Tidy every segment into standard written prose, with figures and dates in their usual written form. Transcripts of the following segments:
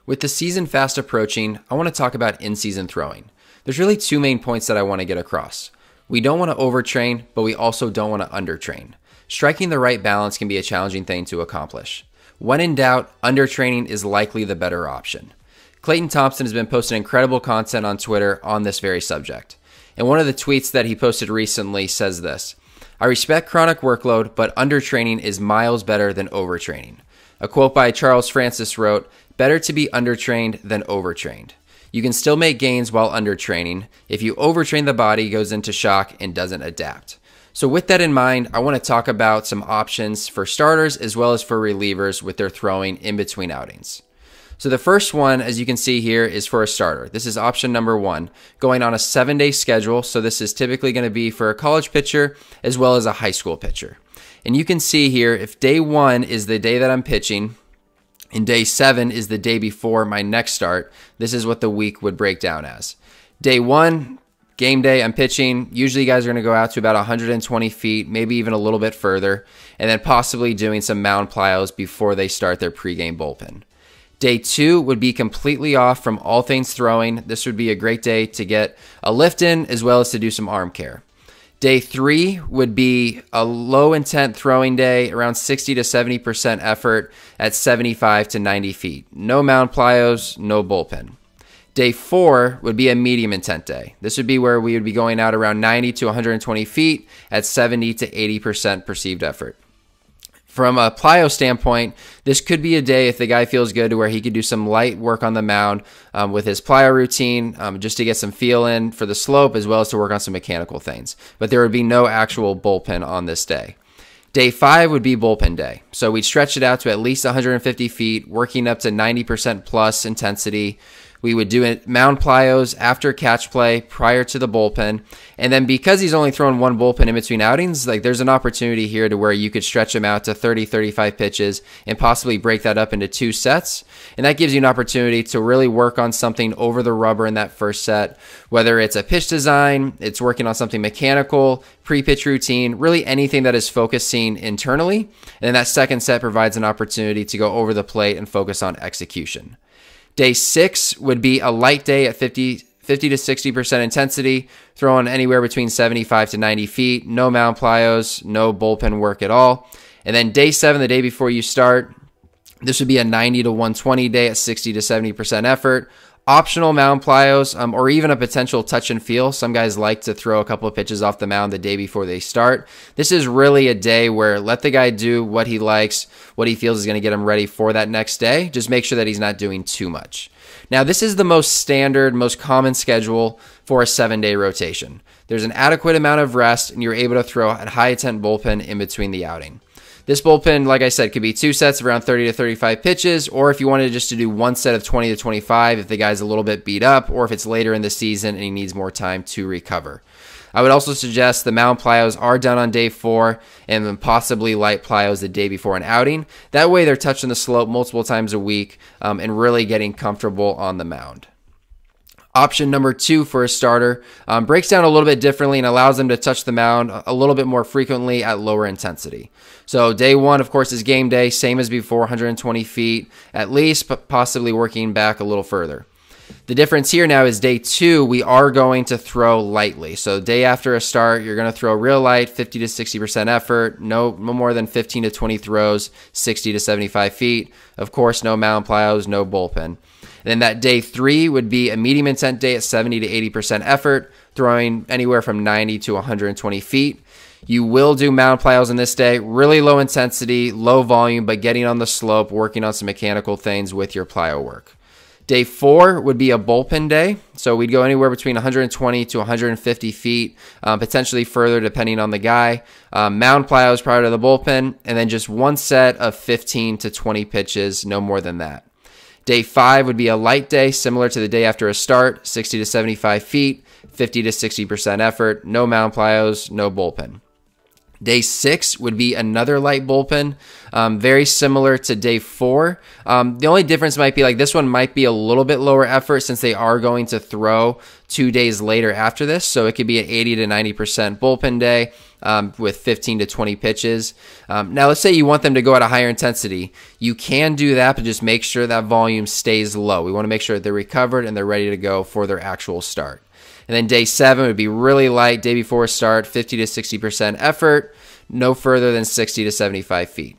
With the season fast approaching, I want to talk about in-season throwing. There's really two main points that I want to get across. We don't want to overtrain, but we also don't want to undertrain. Striking the right balance can be a challenging thing to accomplish. When in doubt, undertraining is likely the better option. Clayton Thompson has been posting incredible content on Twitter on this very subject. And one of the tweets that he posted recently says this: "I respect chronic workload, but undertraining is miles better than overtraining." A quote by Charles Francis wrote, "Better to be undertrained than overtrained." You can still make gains while undertraining. If you overtrain, the body goes into shock and doesn't adapt. So with that in mind, I want to talk about some options for starters as well as for relievers with their throwing in between outings. So the first one, as you can see here, is for a starter. This is option number 1, going on a 7-day schedule. So this is typically going to be for a college pitcher as well as a high school pitcher. And you can see here, if day 1 is the day that I'm pitching, and day 7 is the day before my next start, this is what the week would break down as. Day 1, game day, I'm pitching. Usually guys are going to go out to about 120 feet, maybe even a little bit further, and then possibly doing some mound plyos before they start their pregame bullpen. Day 2 would be completely off from all things throwing. This would be a great day to get a lift in as well as to do some arm care. Day 3 would be a low intent throwing day, around 60 to 70% effort at 75 to 90 feet. No mound plyos, no bullpen. Day 4 would be a medium intent day. This would be where we would be going out around 90 to 120 feet at 70 to 80% perceived effort. From a plyo standpoint, this could be a day if the guy feels good to where he could do some light work on the mound with his plyo routine just to get some feel in for the slope as well as to work on some mechanical things. But there would be no actual bullpen on this day. Day 5 would be bullpen day. So we'd stretch it out to at least 150 feet, working up to 90% plus intensity. We would do it mound plyos after catch play prior to the bullpen. And then because he's only throwing one bullpen in between outings, like there's an opportunity here to where you could stretch him out to 30, 35 pitches and possibly break that up into 2 sets. And that gives you an opportunity to really work on something over the rubber in that first set, whether it's a pitch design, it's working on something mechanical, pre-pitch routine, really anything that is focusing internally. And then that second set provides an opportunity to go over the plate and focus on execution. Day 6 would be a light day at 50 to 60% intensity, throwing anywhere between 75 to 90 feet, no mound plyos, no bullpen work at all. And then day 7, the day before you start, this would be a 90 to 120 day at 60 to 70% effort. Optional mound plyos or even a potential touch and feel. Some guys like to throw a couple of pitches off the mound the day before they start. This is really a day where let the guy do what he likes, what he feels is going to get him ready for that next day. Just make sure that he's not doing too much. Now, this is the most standard, most common schedule for a 7-day rotation. There's an adequate amount of rest, and you're able to throw a high-intent bullpen in between the outing. This bullpen, like I said, could be 2 sets of around 30 to 35 pitches, or if you wanted just to do 1 set of 20 to 25 if the guy's a little bit beat up, or if it's later in the season and he needs more time to recover. I would also suggest the mound plyos are done on day 4 and then possibly light plyos the day before an outing. That way they're touching the slope multiple times a week and really getting comfortable on the mound. Option number 2 for a starter breaks down a little bit differently and allows them to touch the mound a little bit more frequently at lower intensity. So day 1, of course, is game day, same as before, 120 feet at least, but possibly working back a little further. The difference here now is day 2, we are going to throw lightly. So day after a start, you're going to throw real light, 50 to 60% effort, no more than 15 to 20 throws, 60 to 75 feet. Of course, no mound plyos, no bullpen. And then that day 3 would be a medium intent day at 70 to 80% effort, throwing anywhere from 90 to 120 feet. You will do mound plyos on this day, really low intensity, low volume, but getting on the slope, working on some mechanical things with your plyo work. Day 4 would be a bullpen day. So we'd go anywhere between 120 to 150 feet, potentially further depending on the guy. Mound plyos prior to the bullpen, and then just 1 set of 15 to 20 pitches, no more than that. Day 5 would be a light day, similar to the day after a start, 60 to 75 feet, 50 to 60% effort, no mound plyos, no bullpen. Day 6 would be another light bullpen, very similar to day 4. The only difference might be like this one might be a little bit lower effort since they are going to throw 2 days later after this. So it could be an 80 to 90% bullpen day with 15 to 20 pitches. Now, let's say you want them to go at a higher intensity. You can do that, but just make sure that volume stays low. We want to make sure that they're recovered and they're ready to go for their actual start. And then day 7 would be really light, day before start, 50 to 60% effort, no further than 60 to 75 feet.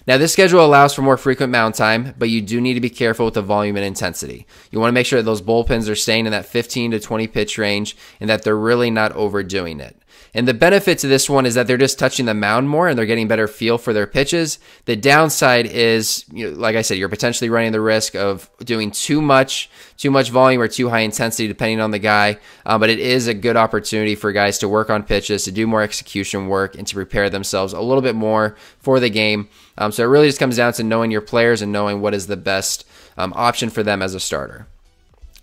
Now, this schedule allows for more frequent mound time, but you do need to be careful with the volume and intensity. You want to make sure that those bullpens are staying in that 15 to 20 pitch range and that they're really not overdoing it. And the benefit to this one is that they're just touching the mound more and they're getting better feel for their pitches. The downside is, like I said, you're potentially running the risk of doing too much volume or too high intensity depending on the guy. But it is a good opportunity for guys to work on pitches, to do more execution work, and to prepare themselves a little bit more for the game. So it really just comes down to knowing your players and knowing what is the best option for them as a starter.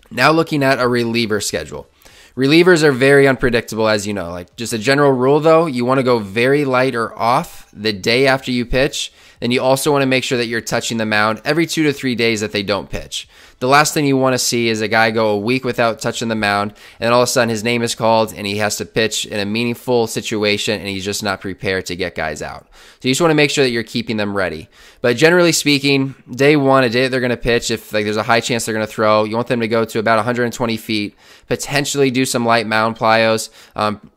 Now looking at a reliever schedule. Relievers are very unpredictable, as you know. Like just a general rule, though, you want to go very light or off the day after you pitch. Then you also want to make sure that you're touching the mound every 2 to 3 days that they don't pitch. The last thing you want to see is a guy go a week without touching the mound, and then all of a sudden his name is called and he has to pitch in a meaningful situation and he's just not prepared to get guys out. So you just want to make sure that you're keeping them ready. But generally speaking, day 1, a day that they're going to pitch, if like there's a high chance they're going to throw, you want them to go to about 120 feet, potentially do some light mound plyos,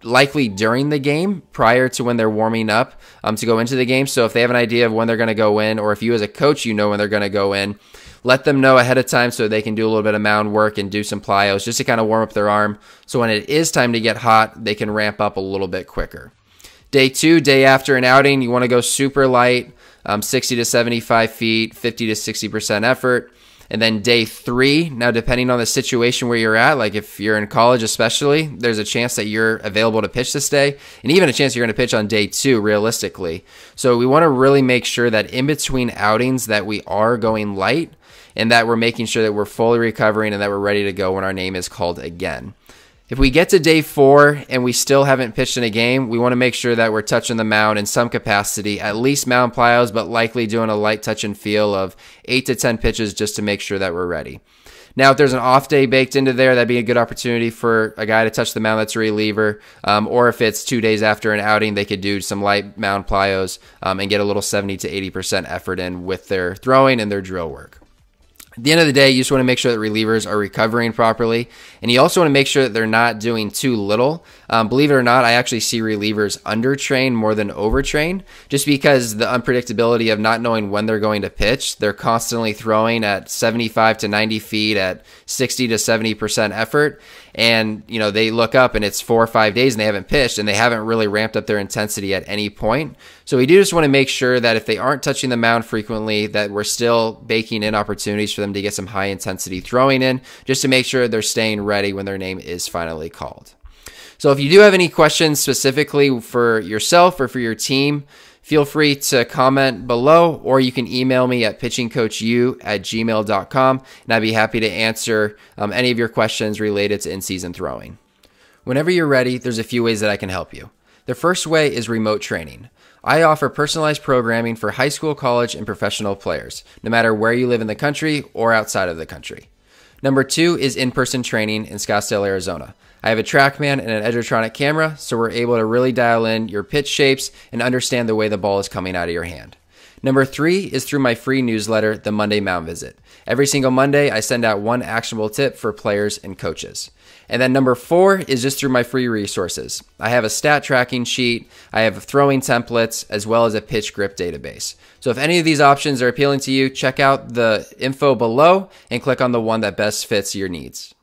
likely during the game prior to when they're warming up to go into the game. So if they have an idea of when they're going to go in, or if you as a coach, you know when they're going to go in, let them know ahead of time so they can do a little bit of mound work and do some plyos just to kind of warm up their arm. So when it is time to get hot, they can ramp up a little bit quicker. Day 2, day after an outing, you want to go super light, 60 to 75 feet, 50 to 60% effort. And then day 3, now depending on the situation where you're at, like if you're in college especially, there's a chance that you're available to pitch this day, and even a chance you're going to pitch on day 2 realistically. So we want to really make sure that in between outings that we are going light and that we're making sure that we're fully recovering and that we're ready to go when our name is called again. If we get to day 4 and we still haven't pitched in a game, we want to make sure that we're touching the mound in some capacity, at least mound plyos, but likely doing a light touch and feel of 8 to 10 pitches just to make sure that we're ready. Now, if there's an off day baked into there, that'd be a good opportunity for a guy to touch the mound that's a reliever. Or if it's 2 days after an outing, they could do some light mound plyos and get a little 70 to 80% effort in with their throwing and their drill work. At the end of the day, you just want to make sure that relievers are recovering properly, and you also want to make sure that they're not doing too little. Believe it or not, I actually see relievers undertrain more than overtrain, just because the unpredictability of not knowing when they're going to pitch. They're constantly throwing at 75 to 90 feet at 60 to 70% effort, and they look up and it's 4 or 5 days and they haven't pitched and they haven't really ramped up their intensity at any point. So we do just want to make sure that if they aren't touching the mound frequently, that we're still baking in opportunities for them to get some high intensity throwing in, just to make sure they're staying ready when their name is finally called. So if you do have any questions specifically for yourself or for your team, feel free to comment below, or you can email me at pitchingcoachu@gmail.com, and I'd be happy to answer any of your questions related to in-season throwing. Whenever you're ready, there's a few ways that I can help you. The first way is remote training. I offer personalized programming for high school, college, and professional players, no matter where you live in the country or outside of the country. Number 2 is in-person training in Scottsdale, Arizona. I have a TrackMan and an Edgertronic camera, so we're able to really dial in your pitch shapes and understand the way the ball is coming out of your hand. Number 3 is through my free newsletter, The Monday Mound Visit. Every single Monday, I send out one actionable tip for players and coaches. And then number 4 is just through my free resources. I have a stat tracking sheet, I have throwing templates, as well as a pitch grip database. So if any of these options are appealing to you, check out the info below and click on the one that best fits your needs.